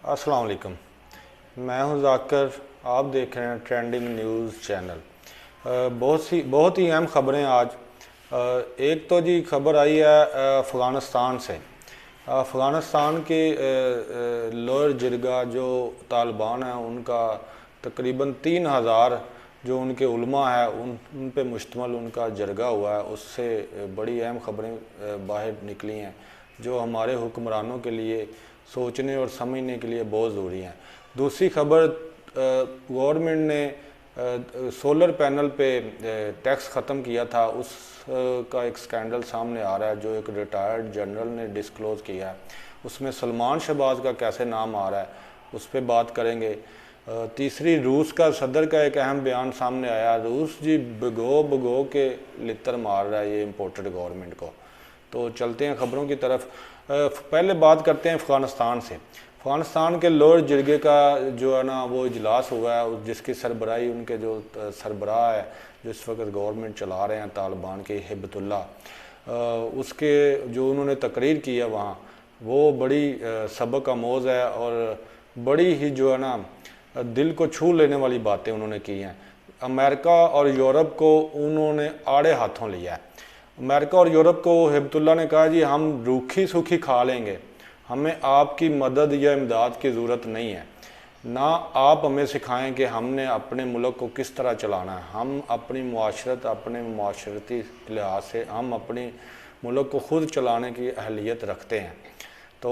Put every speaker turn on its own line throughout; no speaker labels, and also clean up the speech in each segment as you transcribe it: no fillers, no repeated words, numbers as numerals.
अस्सलाम वालेकुम। मैं हूं जाकिर, आप देख रहे हैं ट्रेंडिंग न्यूज़ चैनल। बहुत ही अहम खबरें आज। एक तो जी खबर आई है अफ़गानिस्तान से। अफ़गानिस्तान के लोअर जिरगा जो तालिबान हैं उनका तकरीबन 3000 जो उनके उलमा है उन पे मुश्तमल उनका जरगा हुआ है। उससे बड़ी अहम खबरें बाहर निकली हैं जो हमारे हुक्मरानों के लिए सोचने और समझने के लिए बहुत ज़रूरी हैं। दूसरी खबर, गवर्नमेंट ने सोलर पैनल पे टैक्स ख़त्म किया था, उस का एक स्कैंडल सामने आ रहा है जो एक रिटायर्ड जनरल ने डिस्क्लोज़ किया है। उसमें सलमान शहबाज का कैसे नाम आ रहा है उस पर बात करेंगे। तीसरी, रूस का सदर का एक अहम बयान सामने आया। रूस जी भगो के लितर मार रहा है ये इम्पोर्टेड गवर्नमेंट को। तो चलते हैं ख़बरों की तरफ। पहले बात करते हैं अफ़गानिस्तान से। अफ़गानिस्तान के लोअर जिरगे का जो है ना वो इजलास हुआ है, जिसकी सरबराही उनके जो सरबराह है जो इस वक्त गवर्नमेंट चला रहे हैं तालिबान के, हिब्बतुल्ला, उसके जो उन्होंने तकरीर की है वहाँ, वो बड़ी सबक आमोज़ है और बड़ी ही जो है ना दिल को छू लेने वाली बातें उन्होंने की हैं। अमेरिका और यूरोप को उन्होंने आड़े हाथों लिया है। अमेरिका और यूरोप को हिब्बतुल्ला ने कहा जी हम रूखी सूखी खा लेंगे, हमें आपकी मदद या इमदाद की ज़रूरत नहीं है, ना आप हमें सिखाएं कि हमने अपने मुल्क को किस तरह चलाना है। हम अपनी मुआशरत, अपने मुआशरती लिहाज से हम अपनी मुल्क को ख़ुद चलाने की अहलियत रखते हैं। तो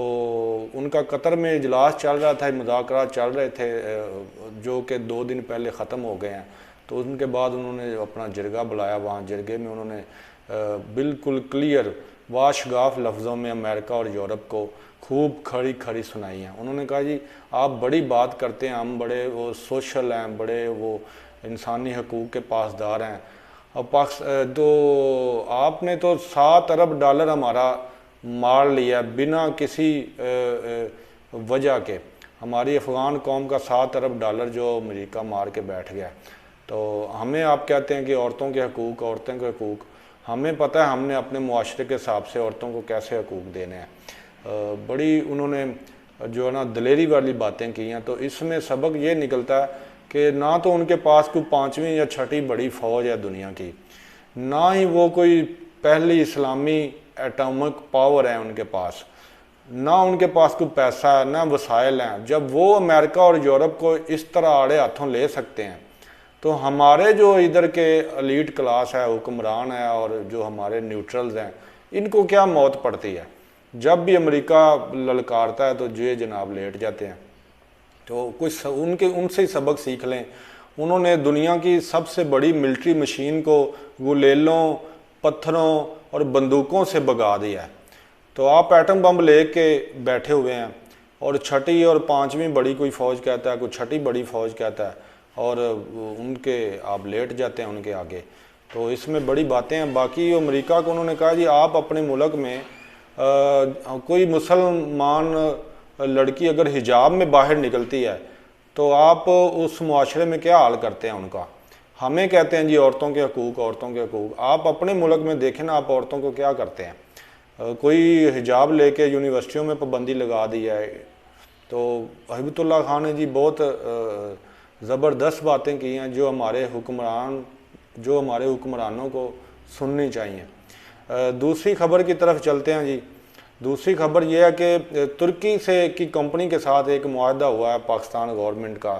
उनका कतर में इजलास चल रहा था, मुज़ाकरात चल रहे थे जो कि 2 दिन पहले ख़त्म हो गए हैं। तो उनके बाद उन्होंने अपना जरगा बुलाया। वहाँ जरगे में उन्होंने बिल्कुल क्लियर वाशगाफ लफ्ज़ों में अमेरिका और यूरोप को खूब खड़ी खड़ी सुनाई हैं। उन्होंने कहा जी आप बड़ी बात करते हैं, हम बड़े वो सोशल हैं, बड़े वो इंसानी हकूक़ के पासदार हैं, और तो आपने तो $7 अरब हमारा मार लिया बिना किसी वजह के। हमारी अफ़गान कौम का $7 अरब जो अमेरिका मार के बैठ गया। तो हमें आप कहते हैं कि औरतों के हकूक़, औरतों के हकूक़, हमें पता है हमने अपने मुआशरे के हिसाब से औरतों को कैसे हकूक़ देने हैं। बड़ी उन्होंने जो है ना दिलेरी वाली बातें की हैं। तो इसमें सबक ये निकलता है कि ना तो उनके पास कोई 5वीं या 6ठी बड़ी फ़ौज है दुनिया की, ना ही वो कोई पहली इस्लामी एटॉमिक पावर है उनके पास, ना उनके पास कोई पैसा है, ना वसाइल हैं। जब वो अमेरिका और यूरोप को इस तरह आड़े हाथों ले सकते हैं तो हमारे जो इधर के एलीट क्लास है, हुक्मरान है और जो हमारे न्यूट्रल्स हैं, इनको क्या मौत पड़ती है। जब भी अमेरिका ललकारता है तो जे जनाब लेट जाते हैं। तो कुछ उनसे ही सबक सीख लें। उन्होंने दुनिया की सबसे बड़ी मिलिट्री मशीन को गुलेलों, पत्थरों और बंदूकों से भगा दिया है। तो आप एटम बम ले के बैठे हुए हैं और 6ठी और 5वीं बड़ी कोई फ़ौज कहता है, कोई 6ठी बड़ी फ़ौज कहता है, और उनके आप लेट जाते हैं उनके आगे। तो इसमें बड़ी बातें हैं। बाकी अमेरिका को उन्होंने कहा जी आप अपने मुल्क में कोई मुसलमान लड़की अगर हिजाब में बाहर निकलती है तो आप उस मुआशरे में क्या हाल करते हैं उनका। हमें कहते हैं जी औरतों के हकूक़, औरतों के हकूक़। आप अपने मुल्क में देखें ना, आप औरतों को क्या करते हैं। कोई हिजाब लेके यूनिवर्सिटियों में पाबंदी लगा दी है। तो हिब्बतुल्ला खान ने जी बहुत ज़बरदस्त बातें की हैं जो हमारे हुक्मरानों को सुननी चाहिए। दूसरी खबर की तरफ चलते हैं जी। दूसरी खबर यह है कि तुर्की से की कंपनी के साथ एक मुआहदा हुआ है पाकिस्तान गवर्नमेंट का।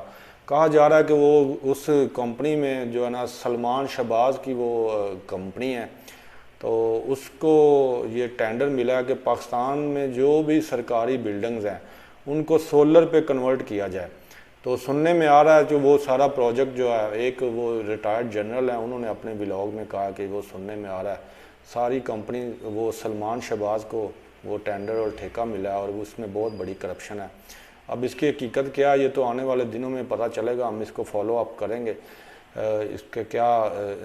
कहा जा रहा है कि वो उस कंपनी में जो है ना सलमान शहबाज की वो कंपनी है, तो उसको ये टेंडर मिला है कि पाकिस्तान में जो भी सरकारी बिल्डिंग्स हैं उनको सोलर पे कन्वर्ट किया जाए। तो सुनने में आ रहा है कि वो सारा प्रोजेक्ट जो है, एक वो रिटायर्ड जनरल हैं उन्होंने अपने ब्लॉग में कहा कि वो सुनने में आ रहा है सारी कंपनी वो सलमान शहबाज को वो टेंडर और ठेका मिला है और उसमें बहुत बड़ी करप्शन है। अब इसकी हकीकत क्या है ये तो आने वाले दिनों में पता चलेगा, हम इसको फॉलो अप करेंगे इसके क्या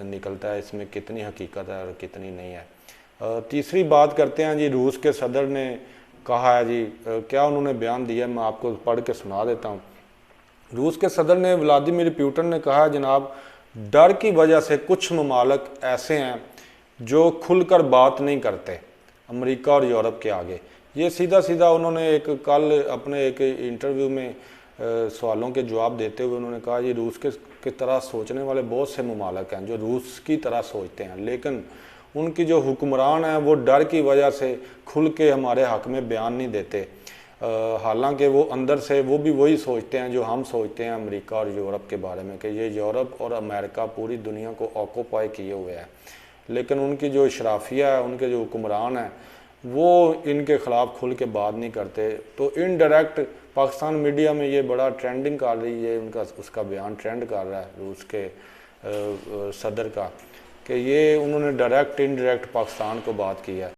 निकलता है, इसमें कितनी हकीकत है और कितनी नहीं है। तीसरी बात करते हैं जी। रूस के सदर ने कहा है जी, क्या उन्होंने बयान दिया, मैं आपको पढ़ के सुना देता हूँ। रूस के सदर ने व्लादिमीर पुतिन ने कहा जनाब, डर की वजह से कुछ ममालिक ऐसे हैं जो खुलकर बात नहीं करते अमेरिका और यूरोप के आगे। ये सीधा सीधा उन्होंने एक कल अपने एक इंटरव्यू में सवालों के जवाब देते हुए उन्होंने कहा ये रूस के तरह सोचने वाले बहुत से ममालिक हैं जो रूस की तरह सोचते हैं, लेकिन उनकी जो हुक्मरान हैं वो डर की वजह से खुल के हमारे हक़ में बयान नहीं देते। हालांकि वो अंदर से वो भी वही सोचते हैं जो हम सोचते हैं अमेरिका और यूरोप के बारे में कि ये यूरोप और अमेरिका पूरी दुनिया को ऑक्यूपाई किए हुए है, लेकिन उनकी जो इशराफिया है, उनके जो हुक्मरान हैं, वो इनके ख़िलाफ़ खुल के बात नहीं करते। तो इनडायरेक्ट पाकिस्तान मीडिया में ये बड़ा ट्रेंडिंग कर रही है, उसका बयान ट्रेंड कर रहा है रूस के सदर का, कि ये उन्होंने डायरेक्ट इनडायरेक्ट पाकिस्तान को बात की है।